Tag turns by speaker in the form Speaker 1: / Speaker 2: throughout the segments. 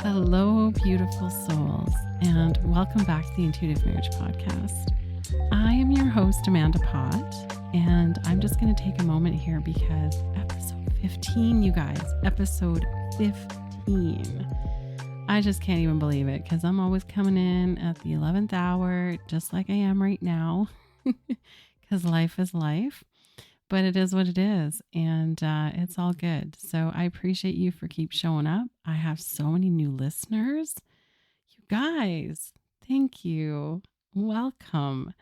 Speaker 1: Hello, beautiful souls, and welcome back to the Intuitive Marriage Podcast. I am your host, Amanda Pott, and I'm just going to take a moment here because episode 15, you guys, episode 15. I just can't even believe it because I'm always coming in at the 11th hour, just like I am right now, because life is life. But it is what it is, and it's all good. So I appreciate you for keep showing up. I have so many new listeners. You guys, thank you. Welcome.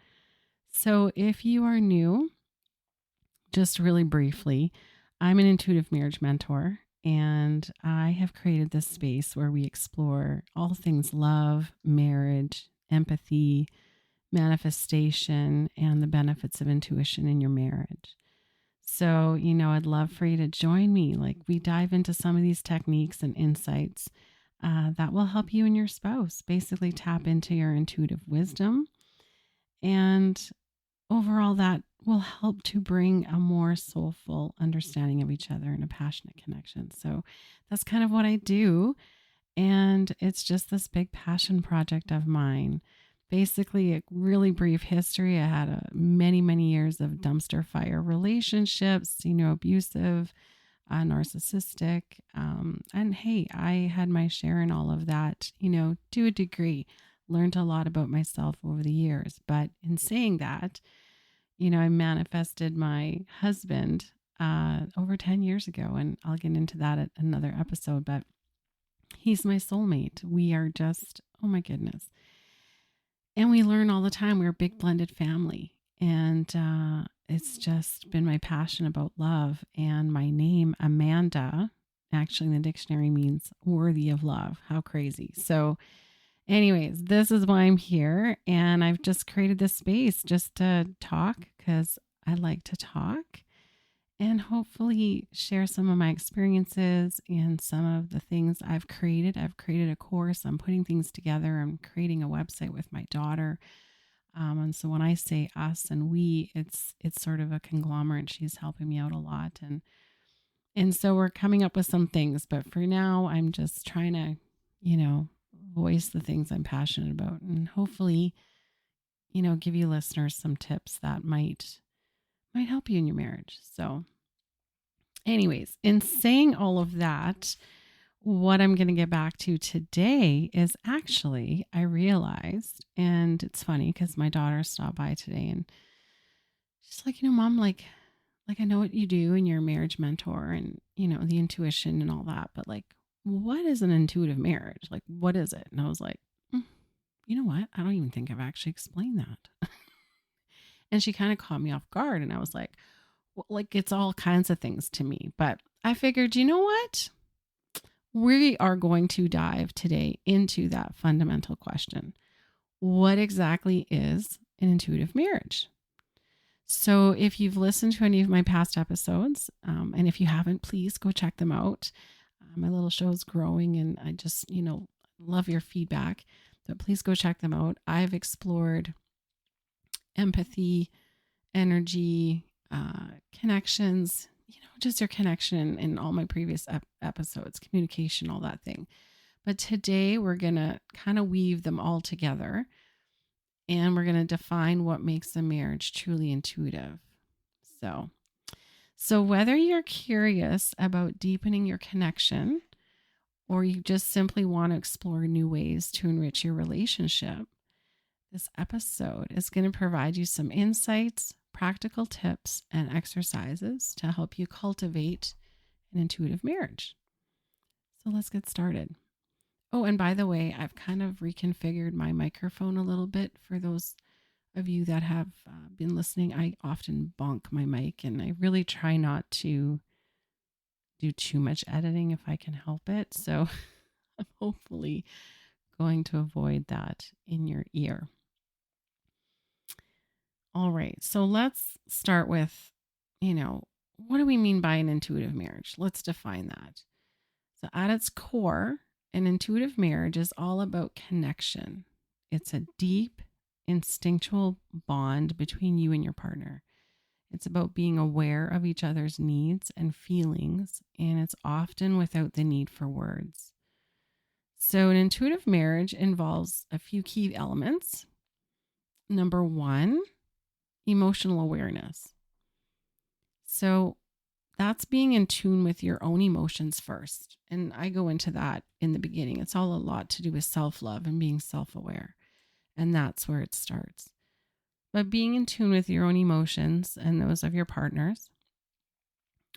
Speaker 1: So if you are new, just really briefly, I'm an intuitive marriage mentor, and I have created this space where we explore all things love, marriage, empathy, manifestation, and the benefits of intuition in your marriage. So, I'd love for you to join me. Like, we dive into some of these techniques and insights that will help you and your spouse basically tap into your intuitive wisdom. And overall, that will help to bring a more soulful understanding of each other and a passionate connection. So, that's kind of what I do. And it's just this big passion project of mine. Basically, a really brief history. I had many, many years of dumpster fire relationships, abusive, narcissistic. And hey, I had my share in all of that, to a degree. Learned a lot about myself over the years. But in saying that, I manifested my husband over 10 years ago. And I'll get into that at another episode. But he's my soulmate. We are just, oh my goodness. And we learn all the time. We're a big blended family. And it's just been my passion about love. And my name, Amanda, actually in the dictionary means worthy of love. How crazy. So anyways, this is why I'm here. And I've just created this space just to talk because I like to talk. And hopefully share some of my experiences and some of the things I've created. I've created a course. I'm putting things together. I'm creating a website with my daughter. And so when I say us and we, it's sort of a conglomerate. She's helping me out a lot. And so we're coming up with some things. But for now, I'm just trying to, voice the things I'm passionate about. And hopefully, give you listeners some tips that might help you in your marriage. So anyways, in saying all of that, what I'm going to get back to today is actually, I realized, and it's funny because my daughter stopped by today and she's like, Mom, like I know what you do and you're a marriage mentor and, the intuition and all that, but like, what is an intuitive marriage? Like, what is it? And I was like, you know what? I don't even think I've actually explained that. And she kind of caught me off guard. And I was like, well, like it's all kinds of things to me. But I figured, you know what? We are going to dive today into that fundamental question. What exactly is an intuitive marriage? So if you've listened to any of my past episodes, and if you haven't, please go check them out. My little show is growing and I just, love your feedback. But please go check them out. I've explored empathy, energy, connections, just your connection in all my previous episodes, communication, all that thing. But today we're going to kind of weave them all together and we're going to define what makes a marriage truly intuitive. So whether you're curious about deepening your connection or you just simply want to explore new ways to enrich your relationship, this episode is going to provide you some insights, practical tips, and exercises to help you cultivate an intuitive marriage. So let's get started. Oh, and by the way, I've kind of reconfigured my microphone a little bit for those of you that have been listening. I often bonk my mic and I really try not to do too much editing if I can help it. So I'm hopefully going to avoid that in your ear. All right, so let's start with, what do we mean by an intuitive marriage? Let's define that. So at its core, an intuitive marriage is all about connection. It's a deep, instinctual bond between you and your partner. It's about being aware of each other's needs and feelings, and it's often without the need for words. So, an intuitive marriage involves a few key elements. Number one, emotional awareness. So, that's being in tune with your own emotions first. And I go into that in the beginning. It's all a lot to do with self love and being self aware. And that's where it starts. But being in tune with your own emotions and those of your partner,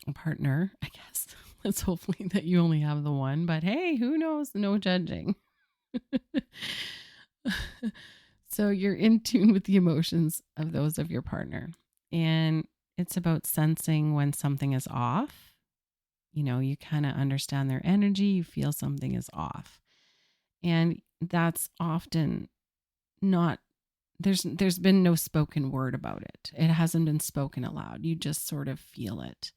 Speaker 1: I guess. Let's hopefully that you only have the one. But hey, who knows? No judging. So you're in tune with the emotions of those of your partner. And it's about sensing when something is off. You kind of understand their energy, you feel something is off. And that's often not there's been no spoken word about it. It hasn't been spoken aloud. You just sort of feel it.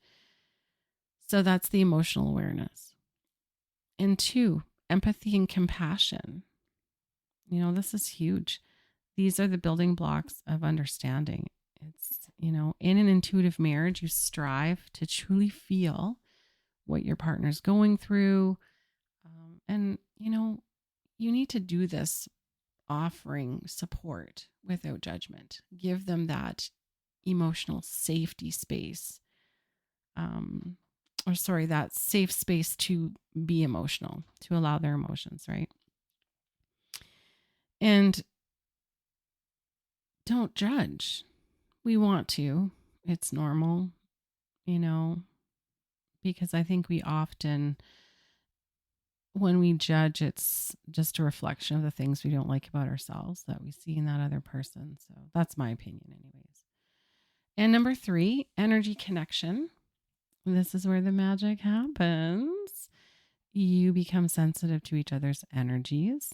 Speaker 1: So that's the emotional awareness. And two, empathy and compassion. This is huge. These are the building blocks of understanding. It's, in an intuitive marriage, you strive to truly feel what your partner's going through. And, you need to do this offering support without judgment. Give them that emotional safety space. That safe space to be emotional, to allow their emotions, right? And don't judge. We want to. It's normal, because I think we often, when we judge, it's just a reflection of the things we don't like about ourselves that we see in that other person. So that's my opinion, anyways. And number three, energy connection. This is where the magic happens. You become sensitive to each other's energies.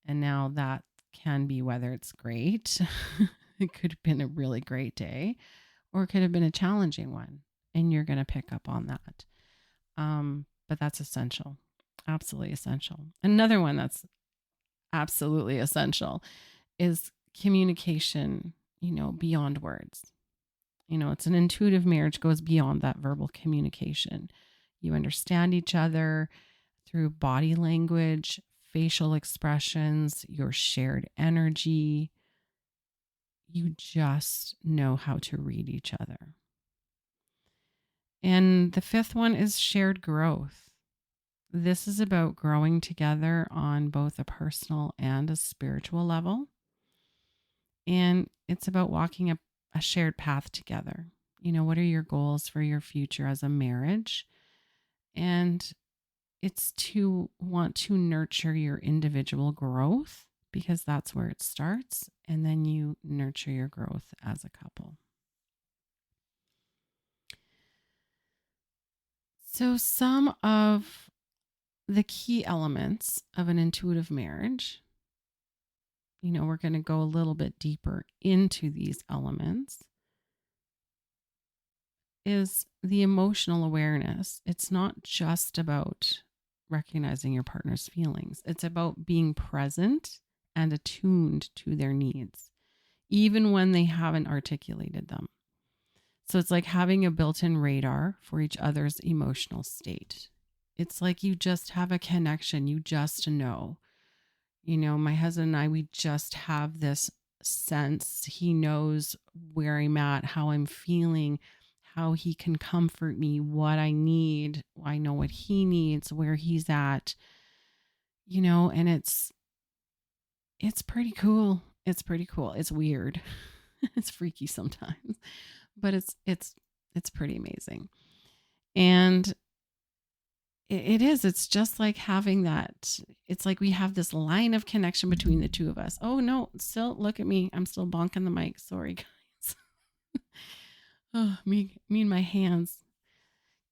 Speaker 1: And now that can be whether it's great, it could have been a really great day, or it could have been a challenging one. And you're going to pick up on that. But that's essential. Absolutely essential. Another one that's absolutely essential is communication, beyond words. It's an intuitive marriage, goes beyond that verbal communication. You understand each other through body language, facial expressions, your shared energy. You just know how to read each other. And the fifth one is shared growth. This is about growing together on both a personal and a spiritual level. And it's about walking a shared path together. What are your goals for your future as a marriage? And it's to want to nurture your individual growth, because that's where it starts. And then you nurture your growth as a couple. So some of the key elements of an intuitive marriage, we're going to go a little bit deeper into these elements, is the emotional awareness. It's not just about recognizing your partner's feelings. It's about being present and attuned to their needs, even when they haven't articulated them. So it's like having a built-in radar for each other's emotional state. It's like you just have a connection. You just know. My husband and I, we just have this sense. He knows where I'm at, how I'm feeling, how he can comfort me, what I need. I know what he needs, where he's at, and it's pretty cool. It's pretty cool. It's weird. It's freaky sometimes, but it's pretty amazing. And it's just like having that. It's like we have this line of connection between the two of us. Oh no, still look at me. I'm still bonking the mic. Sorry, guys. Oh, me and my hands.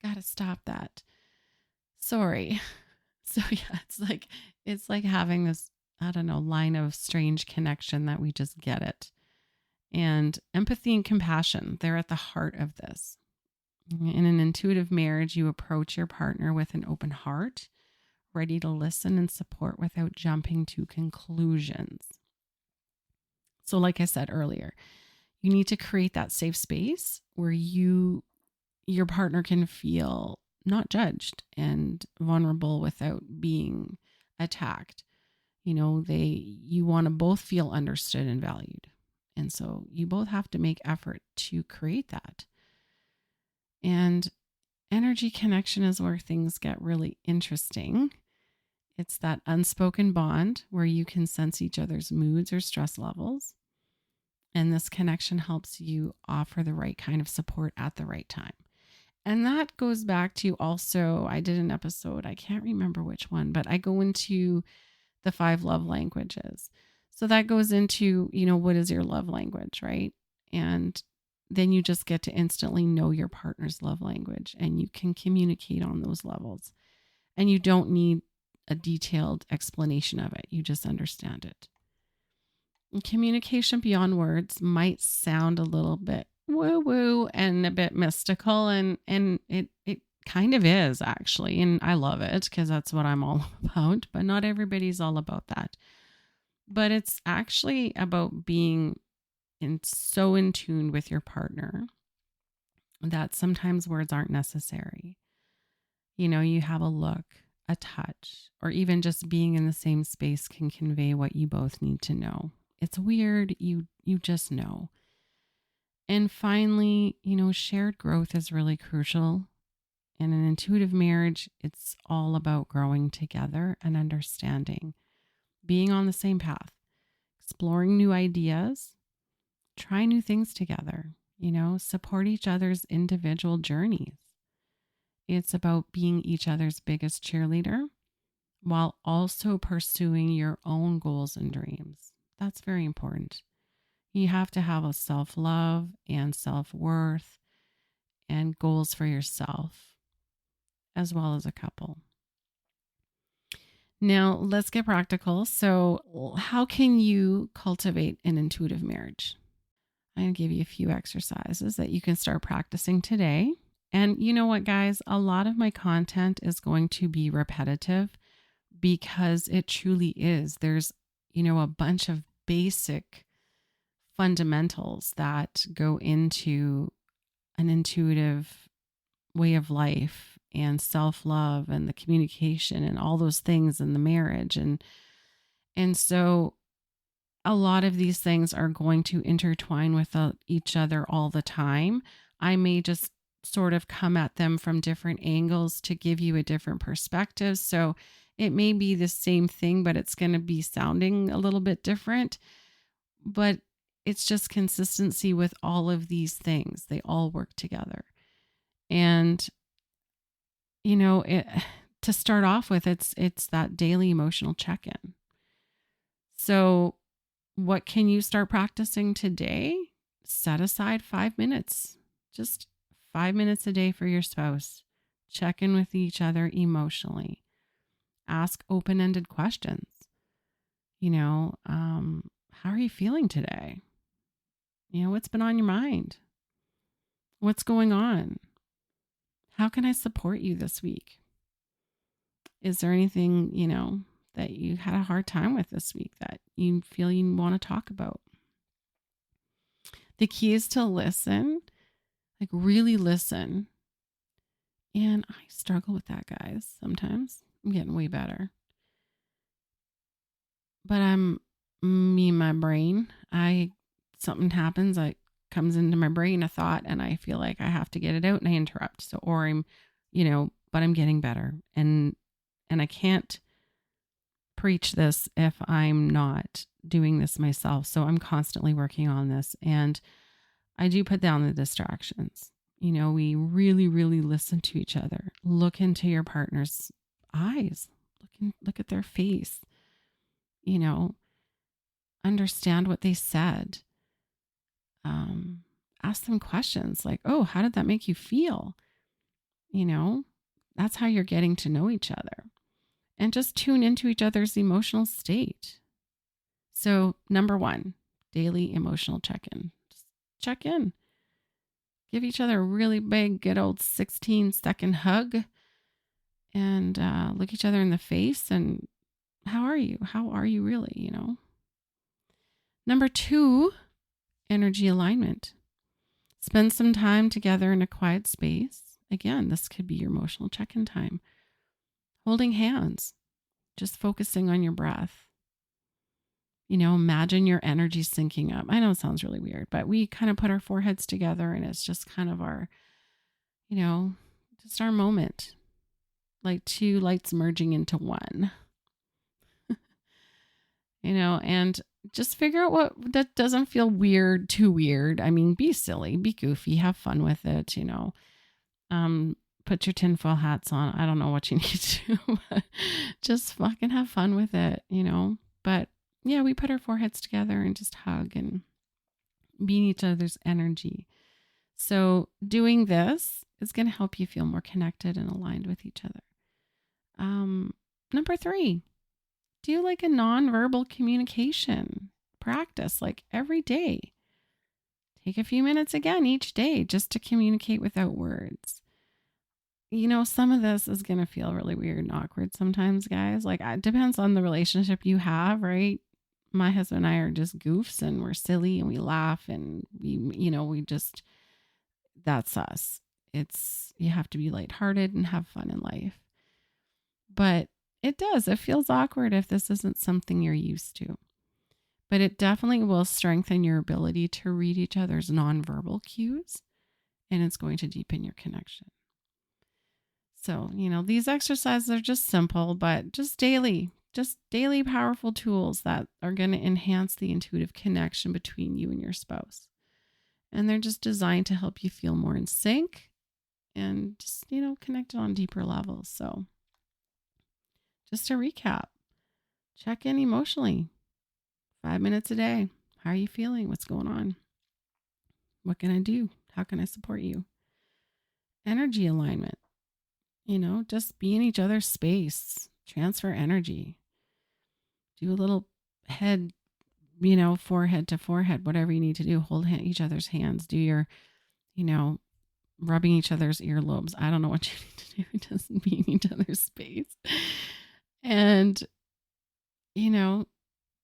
Speaker 1: Gotta stop that. Sorry. So yeah, it's like having this, I don't know, line of strange connection that we just get it. And empathy and compassion, they're at the heart of this. In an intuitive marriage, you approach your partner with an open heart, ready to listen and support without jumping to conclusions. So like I said earlier, you need to create that safe space where your partner can feel not judged and vulnerable without being attacked. You want to both feel understood and valued. And so you both have to make effort to create that. And energy connection is where things get really interesting. It's that unspoken bond where you can sense each other's moods or stress levels. And this connection helps you offer the right kind of support at the right time. And that goes back to also, I did an episode, I can't remember which one, but I go into the 5 love languages. So that goes into, what is your love language, right? And then you just get to instantly know your partner's love language and you can communicate on those levels. And you don't need a detailed explanation of it. You just understand it. And communication beyond words might sound a little bit woo-woo and a bit mystical, and it kind of is actually, and I love it because that's what I'm all about, but not everybody's all about that. But it's actually about being so in tune with your partner that sometimes words aren't necessary. You have a look, a touch, or even just being in the same space can convey what you both need to know. It's weird, you just know. And finally, shared growth is really crucial. In an intuitive marriage, it's all about growing together and understanding, being on the same path, exploring new ideas, try new things together, support each other's individual journeys. It's about being each other's biggest cheerleader while also pursuing your own goals and dreams. That's very important. You have to have a self-love and self-worth and goals for yourself as well as a couple. Now, let's get practical. So, how can you cultivate an intuitive marriage? I'm going to give you a few exercises that you can start practicing today. And you know what, guys? A lot of my content is going to be repetitive because it truly is. There's, a bunch of basic fundamentals that go into an intuitive way of life and self-love and the communication and all those things in the marriage. And so a lot of these things are going to intertwine with each other all the time. I may just sort of come at them from different angles to give you a different perspective. So it may be the same thing, but it's going to be sounding a little bit different. But it's just consistency with all of these things. They all work together. And, to start off with, it's that daily emotional check-in. So what can you start practicing today? Set aside 5 minutes, just 5 minutes a day for your spouse. Check in with each other emotionally. Ask open-ended questions. How are you feeling today? What's been on your mind? What's going on? How can I support you this week? Is there anything, that you had a hard time with this week that you feel you want to talk about? The key is to listen, like really listen. And I struggle with that, guys. Sometimes I'm getting way better. But my brain, something happens, comes into my brain, a thought, and I feel like I have to get it out and I interrupt. So, or but I'm getting better. And I can't preach this if I'm not doing this myself. So I'm constantly working on this, and I do put down the distractions. We really, really listen to each other. Look into your partner's eyes. Look at their face. Understand what they said. Ask them questions like, oh, how did that make you feel? That's how you're getting to know each other. And just tune into each other's emotional state. So 1, daily emotional check-in. Just check in. Give each other a really big, good old 16-second hug. And look each other in the face. And how are you? How are you really, 2, energy alignment. Spend some time together in a quiet space. Again, this could be your emotional check-in time. Holding hands. just focusing on your breath. Imagine your energy syncing up. I know it sounds really weird, but we kind of put our foreheads together and it's just kind of our, just our moment, like two lights merging into one, and just figure out what that doesn't feel weird, too weird. I mean, be silly, be goofy, have fun with it, put your tinfoil hats on. I don't know what you need to do, but just fucking have fun with it, but yeah, we put our foreheads together and just hug and be in each other's energy. So doing this is going to help you feel more connected and aligned with each other. Number 3, do like a nonverbal communication practice, like every day. Take a few minutes again each day just to communicate without words. Some of this is going to feel really weird and awkward sometimes, guys. Like, it depends on the relationship you have, right? My husband and I are just goofs and we're silly and we laugh and we just, that's us. You have to be lighthearted and have fun in life. But it feels awkward if this isn't something you're used to. But it definitely will strengthen your ability to read each other's nonverbal cues, and it's going to deepen your connection. So, these exercises are just simple, but just daily powerful tools that are going to enhance the intuitive connection between you and your spouse. And they're just designed to help you feel more in sync and just, connected on deeper levels. So just to recap, check in emotionally, 5 minutes a day. How are you feeling? What's going on? What can I do? How can I support you? Energy alignment, just be in each other's space, transfer energy. Do a little head, forehead to forehead, whatever you need to do. Hold each other's hands. Do your, rubbing each other's earlobes. I don't know what you need to do. Just be in each other's space. And,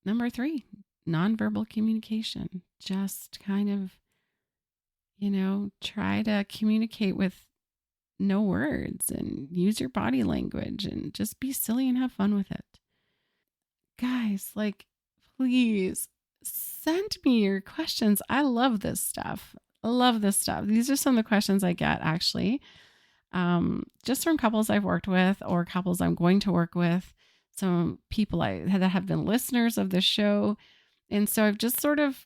Speaker 1: number 3, nonverbal communication. Just kind of, try to communicate with no words and use your body language and just be silly and have fun with it. Guys, please send me your questions. I love this stuff. These are some of the questions I get actually, just from couples I've worked with or couples I'm going to work with, some people that have been listeners of the show. And so I've just sort of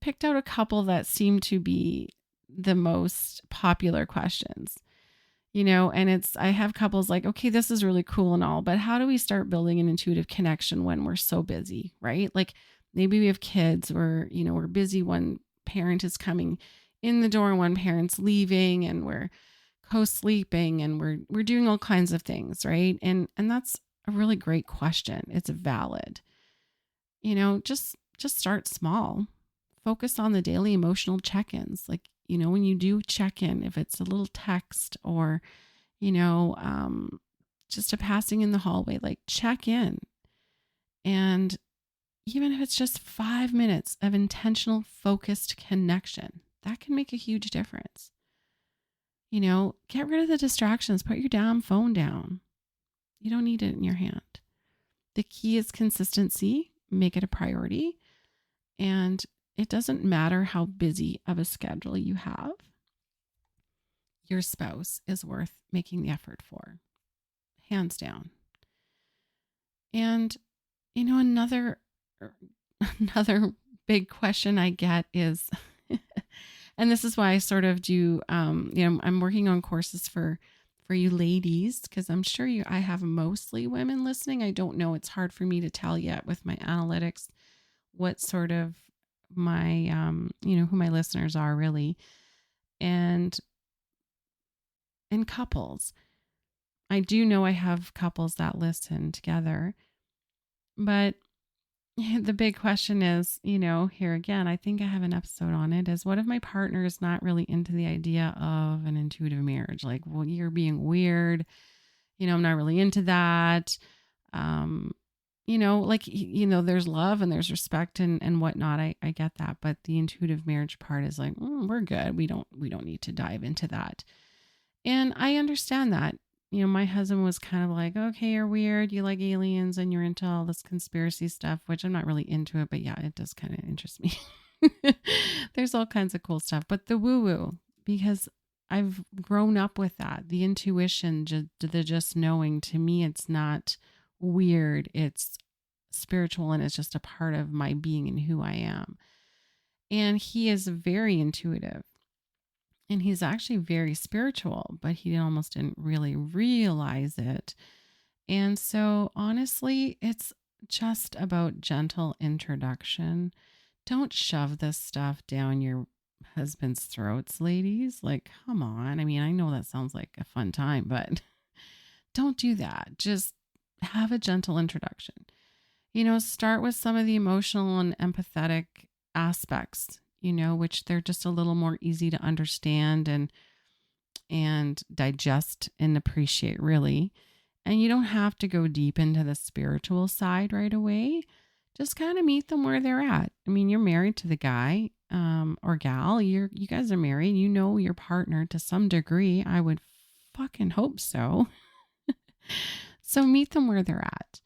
Speaker 1: picked out a couple that seem to be the most popular questions. And I have couples like, okay, this is really cool and all, but how do we start building an intuitive connection when we're so busy, right? Like maybe we have kids or, we're busy. One parent is coming in the door and one parent's leaving and we're co-sleeping and we're doing all kinds of things, right? And that's a really great question. It's valid. Just start small. Focus on the daily emotional check-ins. Like, when you do check in, if it's a little text or, just a passing in the hallway, like check in. And even if it's just 5 minutes of intentional, focused connection, that can make a huge difference. Get rid of the distractions. Put your damn phone down. You don't need it in your hand. The key is consistency. Make it a priority. And it doesn't matter how busy of a schedule you have. Your spouse is worth making the effort for. Hands down. And, another big question I get is, and this is why I sort of do, I'm working on courses for you ladies, because I'm sure I have mostly women listening. I don't know. It's hard for me to tell yet with my analytics what sort of my, who my listeners are really. And in couples, I do know I have couples that listen together, but the big question is, here again, I think I have an episode on it, is what if my partner is not really into the idea of an intuitive marriage? Like, well, you're being weird. I'm not really into that. There's love and there's respect and whatnot. I get that. But the intuitive marriage part is like, we're good. We don't need to dive into that. And I understand that, my husband was kind of like, okay, you're weird. You like aliens and you're into all this conspiracy stuff, which I'm not really into it, but yeah, it does kind of interest me. There's all kinds of cool stuff, but the woo woo, because I've grown up with that. The intuition, the just knowing, to me, it's not weird. It's spiritual and it's just a part of my being and who I am. And he is very intuitive. And he's actually very spiritual, but he almost didn't really realize it. And so, honestly, it's just about gentle introduction. Don't shove this stuff down your husband's throats, ladies. Like, come on. I mean, I know that sounds like a fun time, but don't do that. Just have a gentle introduction. Start with some of the emotional and empathetic aspects, which they're just a little more easy to understand and digest and appreciate, really. And you don't have to go deep into the spiritual side right away. Just kind of meet them where they're at. I mean, you're married to the guy or gal. You guys are married. You know your partner to some degree. I would fucking hope so. So meet them where they're at.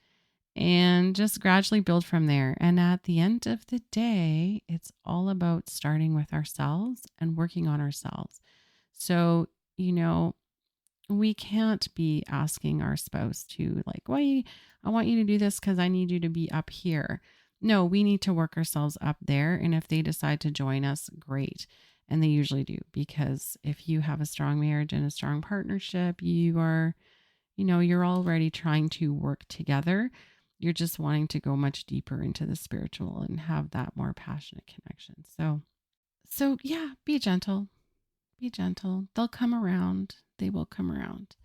Speaker 1: And just gradually build from there. And at the end of the day, it's all about starting with ourselves and working on ourselves. So, we can't be asking our spouse to like, why I want you to do this because I need you to be up here. No, we need to work ourselves up there. And if they decide to join us, great. And they usually do, because if you have a strong marriage and a strong partnership, you are, you're already trying to work together. You're just wanting to go much deeper into the spiritual and have that more passionate connection. So yeah, be gentle. Be gentle. They'll come around. They will come around.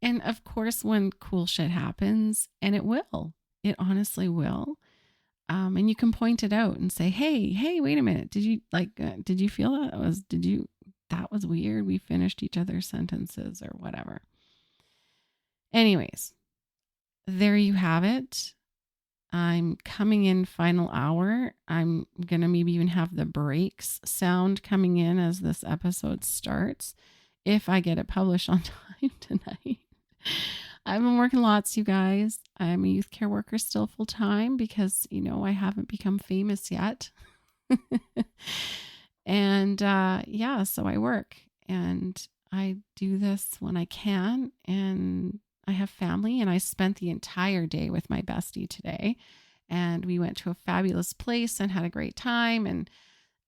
Speaker 1: And of course, when cool shit happens, and it will, it honestly will. And you can point it out and say, hey, wait a minute. Did you feel that? That was weird. We finished each other's sentences or whatever. Anyways. There you have it. I'm coming in final hour. I'm going to maybe even have the breaks sound coming in as this episode starts, if I get it published on time tonight. I've been working lots, you guys. I'm a youth care worker still full time because, I haven't become famous yet. And so I work and I do this when I can, and I have family, and I spent the entire day with my bestie today, and we went to a fabulous place and had a great time.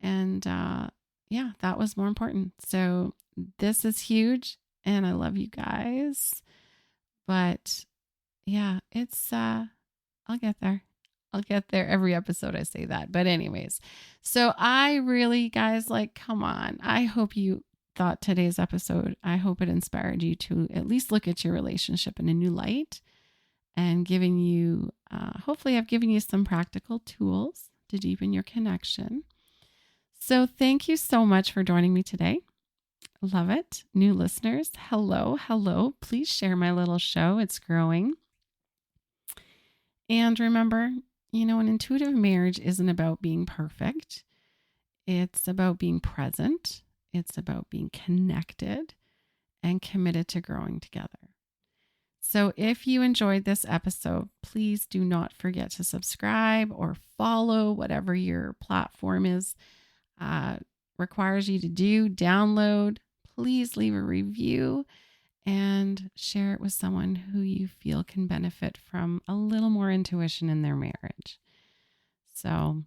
Speaker 1: And that was more important. So this is huge, and I love you guys, but yeah, it's, I'll get there. Every episode I say that, but anyways, so I really, guys, come on. I hope you thought today's episode, I hope it inspired you to at least look at your relationship in a new light, and giving you, hopefully I've given you some practical tools to deepen your connection. So thank you so much for joining me today. Love it. New listeners, hello. Please share my little show. It's growing. And remember, an intuitive marriage isn't about being perfect. It's about being present. It's about being connected and committed to growing together. So if you enjoyed this episode, please do not forget to subscribe or follow, whatever your platform is, requires you to do. Download, please leave a review and share it with someone who you feel can benefit from a little more intuition in their marriage. So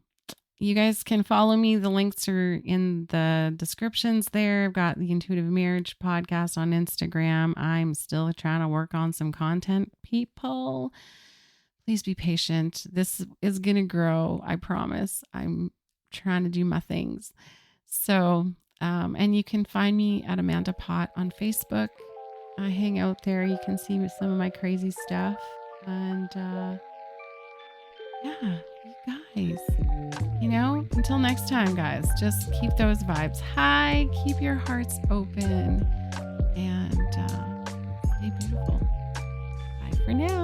Speaker 1: you guys can follow me. The links are in the descriptions there. I've got the Intuitive Marriage podcast on Instagram. I'm still trying to work on some content, people. Please be patient. This is going to grow. I promise. I'm trying to do my things. So, and you can find me at Amanda Pott on Facebook. I hang out there. You can see some of my crazy stuff. And yeah, you guys. Until next time, guys, just keep those vibes high, keep your hearts open, and stay beautiful. Bye for now.